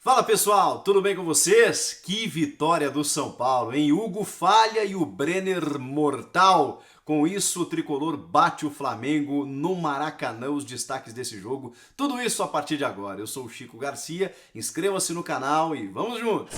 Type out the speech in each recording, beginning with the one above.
Fala pessoal, tudo bem com vocês? Que vitória do São Paulo, hein? Hugo falha e o Brenner mortal. Com isso, o tricolor bate o Flamengo no Maracanã. Os destaques desse jogo, tudo isso a partir de agora. Eu sou o Chico Garcia, inscreva-se no canal e vamos juntos!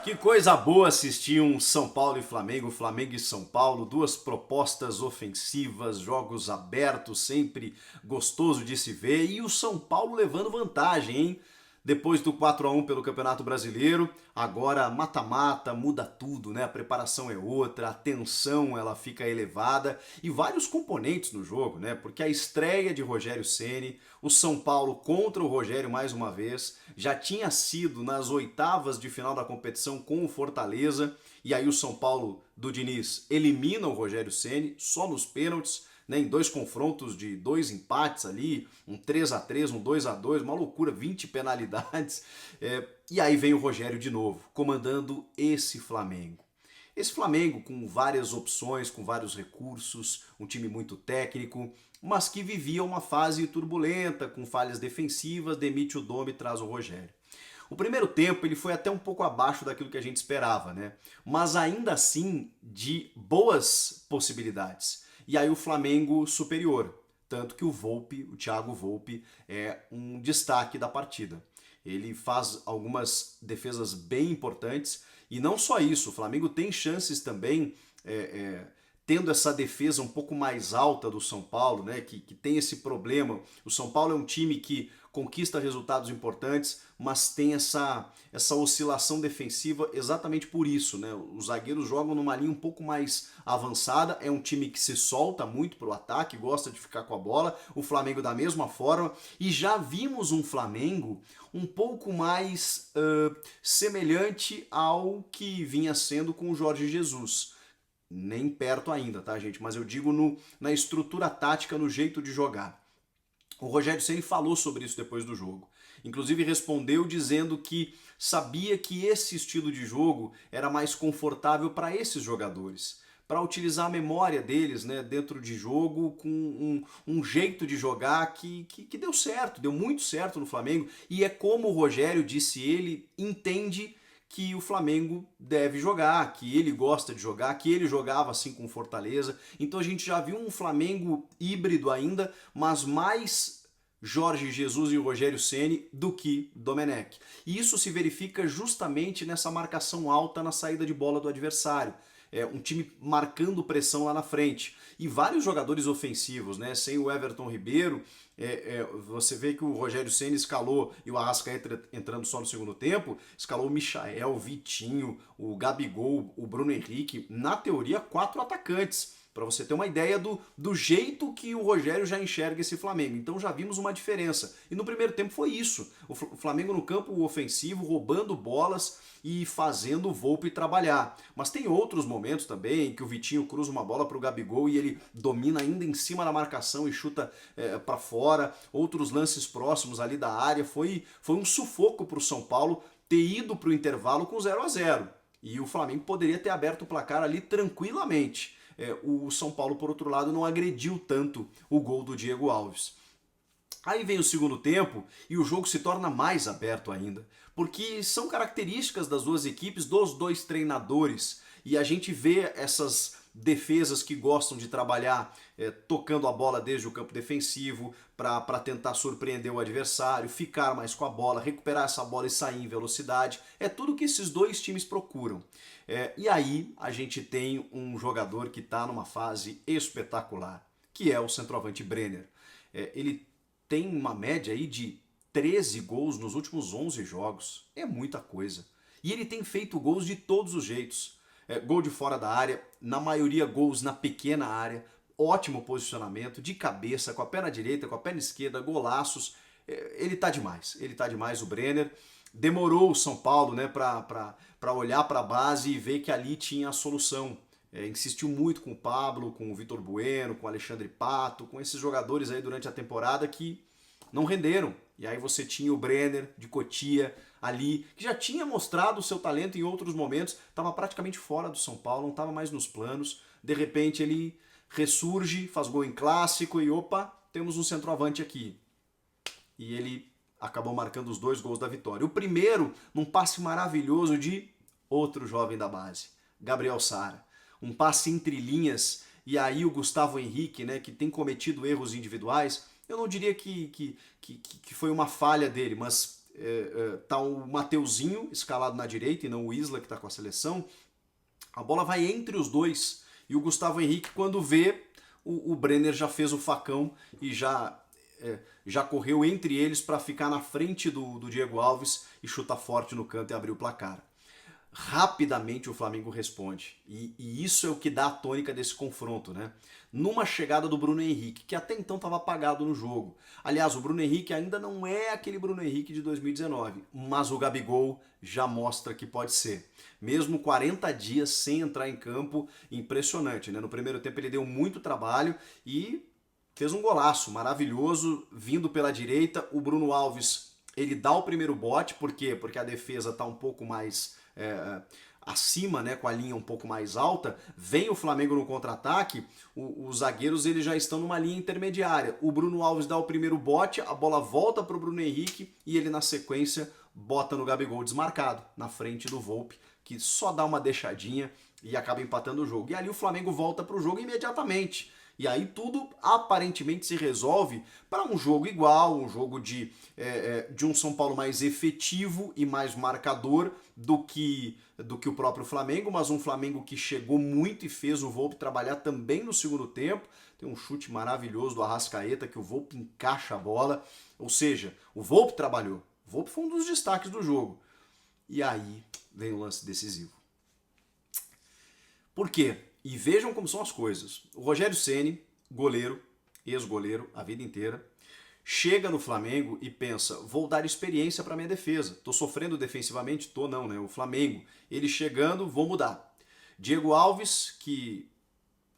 Que coisa boa assistir um São Paulo e Flamengo, Flamengo e São Paulo, duas propostas ofensivas, jogos abertos, sempre gostoso de se ver, e o São Paulo levando vantagem, hein? Depois do 4-1 pelo Campeonato Brasileiro, agora mata-mata, muda tudo, né? A preparação é outra, a tensão ela fica elevada e vários componentes no jogo, né? Porque a estreia de Rogério Ceni, o São Paulo contra o Rogério mais uma vez, já tinha sido nas oitavas de final da competição com o Fortaleza, e aí o São Paulo do Diniz elimina o Rogério Ceni só nos pênaltis, né, em dois confrontos de dois empates ali, um 3-3, um 2-2, uma loucura, 20 penalidades. E aí vem o Rogério de novo, comandando esse Flamengo. Esse Flamengo com várias opções, com vários recursos, um time muito técnico, mas que vivia uma fase turbulenta, com falhas defensivas, demite o Dome e traz o Rogério. O primeiro tempo ele foi até um pouco abaixo daquilo que a gente esperava, né? Mas ainda assim de boas possibilidades. E aí o Flamengo superior, tanto que o Volpi, o Thiago Volpi, é um destaque da partida. Ele faz algumas defesas bem importantes e não só isso, o Flamengo tem chances também, tendo essa defesa um pouco mais alta do São Paulo, né, que tem esse problema. O São Paulo é um time que conquista resultados importantes, mas tem essa oscilação defensiva exatamente por isso, né? Os zagueiros jogam numa linha um pouco mais avançada, é um time que se solta muito para o ataque, gosta de ficar com a bola, o Flamengo da mesma forma, e já vimos um Flamengo um pouco mais semelhante ao que vinha sendo com o Jorge Jesus. Nem perto ainda, tá, gente? Mas eu digo na estrutura tática, no jeito de jogar. O Rogério Ceni falou sobre isso depois do jogo. Inclusive respondeu dizendo que sabia que esse estilo de jogo era mais confortável para esses jogadores, para utilizar a memória deles, né, dentro de jogo com um jeito de jogar que deu certo, deu muito certo no Flamengo, e é como o Rogério, disse ele, entende que o Flamengo deve jogar, que ele gosta de jogar, que ele jogava assim com Fortaleza. Então a gente já viu um Flamengo híbrido ainda, mas mais Jorge Jesus e Rogério Ceni do que Domenech. E isso se verifica justamente nessa marcação alta na saída de bola do adversário. É um time marcando pressão lá na frente. E vários jogadores ofensivos, né? Sem o Everton Ribeiro, você vê que o Rogério Ceni escalou, e o Arrascaeta entrando só no segundo tempo, escalou o Michael, o Vitinho, o Gabigol, o Bruno Henrique, na teoria 4 atacantes, para você ter uma ideia do jeito que o Rogério já enxerga esse Flamengo. Então já vimos uma diferença. E no primeiro tempo foi isso. O Flamengo no campo ofensivo, roubando bolas e fazendo o Volpi trabalhar. Mas tem outros momentos também que o Vitinho cruza uma bola para o Gabigol e ele domina ainda em cima da marcação e chuta para fora. Outros lances próximos ali da área. Foi um sufoco para o São Paulo ter ido para o intervalo com 0-0. E o Flamengo poderia ter aberto o placar ali tranquilamente. O São Paulo, por outro lado, não agrediu tanto o gol do Diego Alves. Aí vem o segundo tempo e o jogo se torna mais aberto ainda, porque são características das duas equipes, dos dois treinadores, e a gente vê essas defesas que gostam de trabalhar tocando a bola desde o campo defensivo para tentar surpreender o adversário, ficar mais com a bola, recuperar essa bola e sair em velocidade. É tudo que esses dois times procuram. E aí a gente tem um jogador que está numa fase espetacular, que é o centroavante Brenner. Ele tem uma média aí de 13 gols nos últimos 11 jogos. É muita coisa. E ele tem feito gols de todos os jeitos. Gol de fora da área, na maioria gols na pequena área, ótimo posicionamento, de cabeça, com a perna direita, com a perna esquerda, golaços. Ele tá demais o Brenner. Demorou o São Paulo, né, para olhar para a base e ver que ali tinha a solução. Insistiu muito com o Pablo, com o Vitor Bueno, com o Alexandre Pato, com esses jogadores aí durante a temporada que não renderam. E aí você tinha o Brenner, de Cotia, ali, que já tinha mostrado o seu talento em outros momentos, estava praticamente fora do São Paulo, não estava mais nos planos. De repente ele ressurge, faz gol em clássico e opa, temos um centroavante aqui. E ele acabou marcando os 2 gols da vitória. O primeiro, num passe maravilhoso de outro jovem da base, Gabriel Sara. Um passe entre linhas, e aí o Gustavo Henrique, né, que tem cometido erros individuais, eu não diria que foi uma falha dele, mas tá o Mateuzinho escalado na direita e não o Isla, que está com a seleção. A bola vai entre os dois e o Gustavo Henrique, quando vê, o Brenner já fez o facão e já correu entre eles para ficar na frente do Diego Alves e chuta forte no canto e abrir o placar. Rapidamente o Flamengo responde. E isso é o que dá a tônica desse confronto, né? Numa chegada do Bruno Henrique, que até então estava apagado no jogo. Aliás, o Bruno Henrique ainda não é aquele Bruno Henrique de 2019, mas o Gabigol já mostra que pode ser. Mesmo 40 dias sem entrar em campo, impressionante, né? No primeiro tempo ele deu muito trabalho e fez um golaço maravilhoso, vindo pela direita. O Bruno Alves, ele dá o primeiro bote, por quê? Porque a defesa está um pouco mais acima, né, com a linha um pouco mais alta. Vem o Flamengo no contra-ataque, os zagueiros eles já estão numa linha intermediária. O Bruno Alves dá o primeiro bote, a bola volta para o Bruno Henrique e ele na sequência bota no Gabigol desmarcado, na frente do Volpi, que só dá uma deixadinha e acaba empatando o jogo. E ali o Flamengo volta para o jogo imediatamente. E aí tudo aparentemente se resolve para um jogo igual, um jogo de um São Paulo mais efetivo e mais marcador do que o próprio Flamengo, mas um Flamengo que chegou muito e fez o Volpi trabalhar também no segundo tempo. Tem um chute maravilhoso do Arrascaeta que o Volpi encaixa a bola. Ou seja, o Volpi trabalhou. O Volpi foi um dos destaques do jogo. E aí vem o lance decisivo. Por quê? E vejam como são as coisas. O Rogério Ceni, goleiro, ex-goleiro a vida inteira, chega no Flamengo e pensa, vou dar experiência para minha defesa. Tô sofrendo defensivamente? Tô não, né? O Flamengo, ele chegando, vou mudar. Diego Alves, que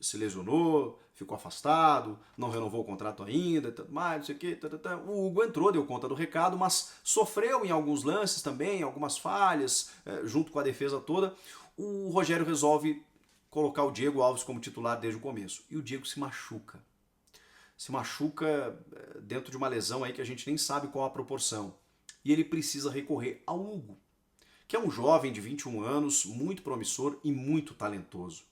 se lesionou, ficou afastado, não renovou o contrato ainda, tudo mais, não sei o quê. O Hugo entrou, deu conta do recado, mas sofreu em alguns lances também, algumas falhas, junto com a defesa toda. O Rogério resolve colocar o Diego Alves como titular desde o começo. E o Diego se machuca. Se machuca dentro de uma lesão aí que a gente nem sabe qual a proporção. E ele precisa recorrer ao Hugo, que é um jovem de 21 anos, muito promissor e muito talentoso.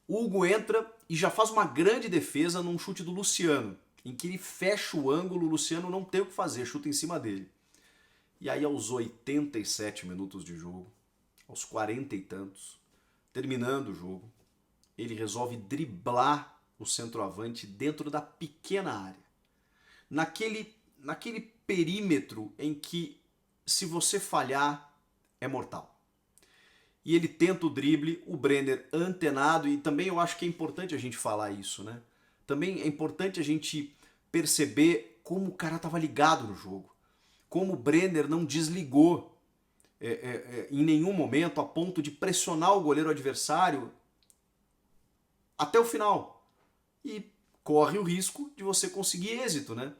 O Hugo entra e já faz uma grande defesa num chute do Luciano, em que ele fecha o ângulo, o Luciano não tem o que fazer, chuta em cima dele. E aí aos 87 minutos de jogo, aos 40 e tantos, terminando o jogo, ele resolve driblar o centroavante dentro da pequena área. Naquele perímetro em que, se você falhar, é mortal. E ele tenta o drible, o Brenner antenado, e também eu acho que é importante a gente falar isso, né? Também é importante a gente perceber como o cara estava ligado no jogo. Como o Brenner não desligou em nenhum momento a ponto de pressionar o goleiro adversário até o final. E corre o risco de você conseguir êxito, né?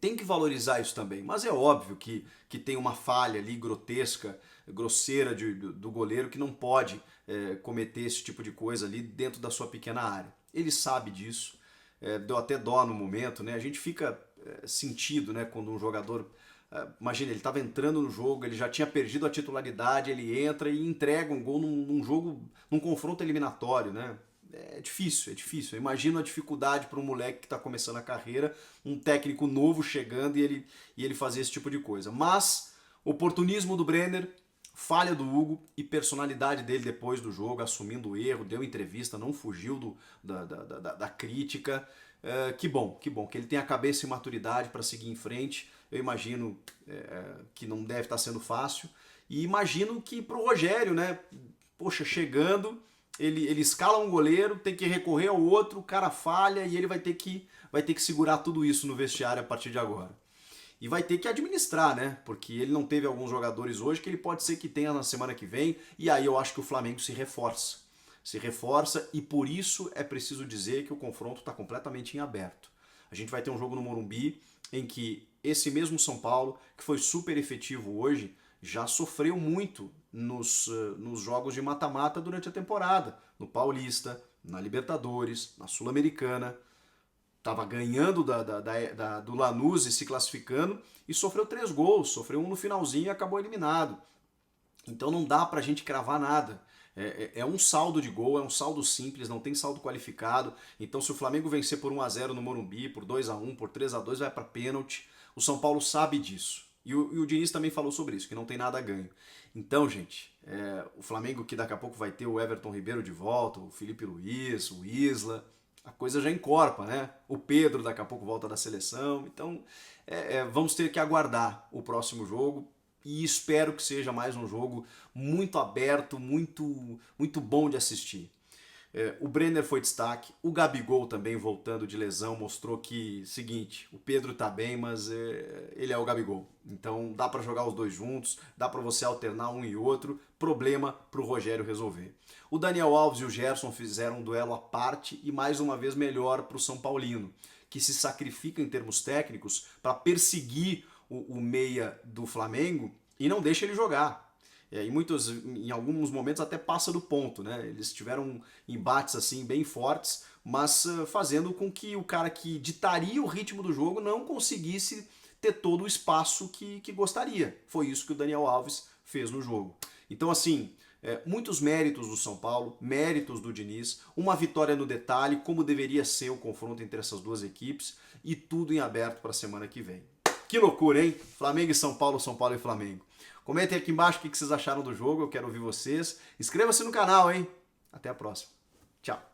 Tem que valorizar isso também, mas é óbvio que tem uma falha ali grotesca, grosseira do goleiro que não pode cometer esse tipo de coisa ali dentro da sua pequena área. Ele sabe disso, deu até dó no momento, né? A gente fica sentido, né, quando um jogador... Imagina, ele estava entrando no jogo, ele já tinha perdido a titularidade, ele entra e entrega um gol num jogo, num confronto eliminatório, né? É difícil, é difícil. Eu imagino a dificuldade para um moleque que está começando a carreira, um técnico novo chegando e ele fazer esse tipo de coisa. Mas, oportunismo do Brenner, falha do Hugo e personalidade dele depois do jogo, assumindo o erro, deu entrevista, não fugiu da crítica. Que bom que ele tem a cabeça e maturidade para seguir em frente. Eu imagino que não deve estar sendo fácil. E imagino que para o Rogério, né? Poxa, chegando, ele escala um goleiro, tem que recorrer ao outro, o cara falha e ele vai ter que segurar tudo isso no vestiário a partir de agora. E vai ter que administrar, né? Porque ele não teve alguns jogadores hoje que ele pode ser que tenha na semana que vem. E aí eu acho que o Flamengo se reforça. Se reforça e por isso é preciso dizer que o confronto está completamente em aberto. A gente vai ter um jogo no Morumbi em que esse mesmo São Paulo, que foi super efetivo hoje, já sofreu muito nos jogos de mata-mata durante a temporada. No Paulista, na Libertadores, na Sul-Americana, estava ganhando do Lanús e se classificando e sofreu 3 gols, sofreu um no finalzinho e acabou eliminado. Então não dá pra gente cravar nada. É um saldo de gol, é um saldo simples, não tem saldo qualificado. Então se o Flamengo vencer por 1-0 no Morumbi, por 2-1, por 3-2, vai para pênalti. O São Paulo sabe disso. E o Diniz também falou sobre isso, que não tem nada a ganho. Então, gente, o Flamengo que daqui a pouco vai ter o Everton Ribeiro de volta, o Felipe Luiz, o Isla, a coisa já encorpa, né? O Pedro daqui a pouco volta da seleção. Então, vamos ter que aguardar o próximo jogo. E espero que seja mais um jogo muito aberto, muito bom de assistir. O Brenner foi destaque, o Gabigol também voltando de lesão mostrou que, seguinte, o Pedro tá bem, mas ele é o Gabigol. Então dá para jogar os dois juntos, dá para você alternar um e outro, problema pro Rogério resolver. O Daniel Alves e o Gerson fizeram um duelo à parte e mais uma vez melhor pro São Paulino, que se sacrifica em termos técnicos para perseguir o meia do Flamengo e não deixa ele jogar. Em alguns momentos até passa do ponto, né? Eles tiveram embates assim bem fortes, mas fazendo com que o cara que ditaria o ritmo do jogo não conseguisse ter todo o espaço que gostaria. Foi isso que o Daniel Alves fez no jogo. Então assim, muitos méritos do São Paulo, méritos do Diniz, uma vitória no detalhe, como deveria ser o confronto entre essas duas equipes e tudo em aberto para a semana que vem. Que loucura, hein? Flamengo e São Paulo e Flamengo. Comentem aqui embaixo o que vocês acharam do jogo, eu quero ouvir vocês. Inscreva-se no canal, hein? Até a próxima. Tchau.